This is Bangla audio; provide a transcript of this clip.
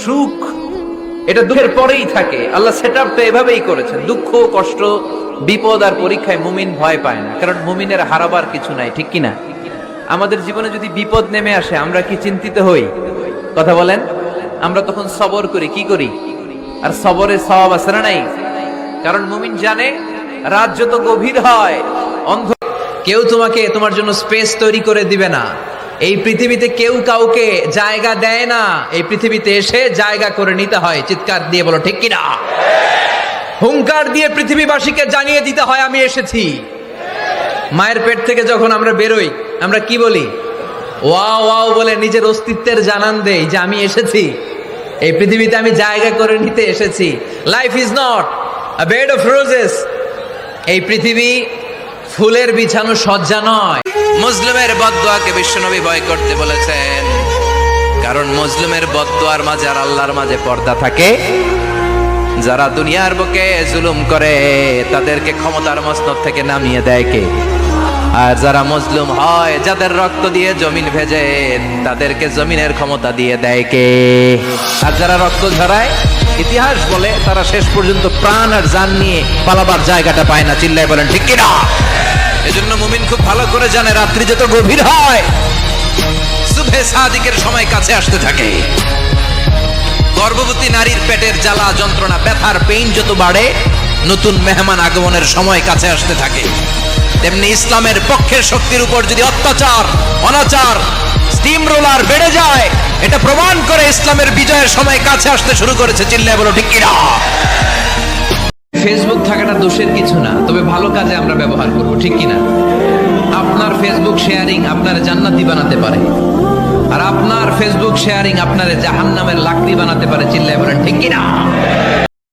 সুখ এটা দুঃখের পরেই থাকে। আল্লাহ সেটআপটা এভাবেই করেছেন। দুঃখ, কষ্ট, বিপদ আর পরীক্ষায় মুমিন ভয় পায় না, কারণ মুমিনের হারাবার কিছু নাই, ঠিক কিনা? আমাদের জীবনে যদি বিপদ নেমে আসে আমরা কি চিন্তিত হই? কথা বলেন। আমরা তখন সবর করি, কি করি? আর সবরের সওয়াব আছে না নাই? কারণ মুমিন জানে রাত যত গভীর হয়, অন্ধ কেউ তোমার জন্য স্পেস তৈরি করে দিবে না। এই পৃথিবীতে কেউ কাউকে জায়গা দেয় না, এই পৃথিবীতে এসে জায়গা করে নিতে হয়। চিৎকার দিয়ে বলো ঠিক কিনা? হুঙ্কার দিয়ে পৃথিবীবাসীকে জানিয়ে দিতে হয় আমি এসেছি। মায়ের পেট থেকে যখন আমরা বেরোই আমরা কি বলি? ওয়াও ওয়াও বলে নিজের অস্তিত্বের জানান দেই যে আমি এসেছি, এই পৃথিবীতে আমি জায়গা করে নিতে এসেছি। Life is not a bed of roses. এই পৃথিবী ফুলের বিছানো সজ্জা নয়। মুসলিমের বদদোয়াকে বিশ্বনবী ভয় করতে বলেছেন, কারণ মুসলিমের বদদোয়ার মাঝে আর আল্লাহর মাঝে পর্দা থাকে। যারা দুনিয়ার বুকে জুলুম করে তাদেরকে ক্ষমতার মসনদ থেকে নামিয়ে দেয় কে? আর যারা মজলুম হয়, যাদের রক্ত দিয়ে জমিন ভেজে, তাদেরকে জমিনের ক্ষমতা দিয়ে দেয় কে? আর যারা রক্ত ঝরায়, ইতিহাস বলে তারা শেষ পর্যন্ত প্রাণ আর জান নিয়ে পালাবার জায়গাটা পায় না। চিল্লায় বলেন ঠিক কিনা? এজন্য মুমিন খুব ভালো করে জানে রাত্রি যত গভীর হয়, সুবহে সাদিকের সময় কাছে আসতে থাকে। গর্ভবতী নারীর পেটের জ্বালা, যন্ত্রণা, ব্যথার পেইন যত বাড়ে, নতুন মেহমান আগমনের সময় কাছে আসতে থাকে। তেমনি ইসলামের পক্ষের শক্তির উপর যদি অত্যাচার, অনাচার, স্টিম রোলার বেড়ে যায়, এটা প্রমাণ করে ইসলামের বিজয়ের সময় কাছে আসতে শুরু করেছে। চিল্লায় বলো ঠিক কিনা? ফেসবুক থাকাটা দোষের কিছু না, তবে ভালো কাজে আমরা ব্যবহার করব, ঠিক কিনা? আপনার ফেসবুক শেয়ারিং আপনার জান্নাতি বানাতে পারে, আর আপনার ফেসবুক শেয়ারিং আপনার জাহান্নামের লাকড়ি বানাতে পারে। চিল্লায় বলেন ঠিক কিনা?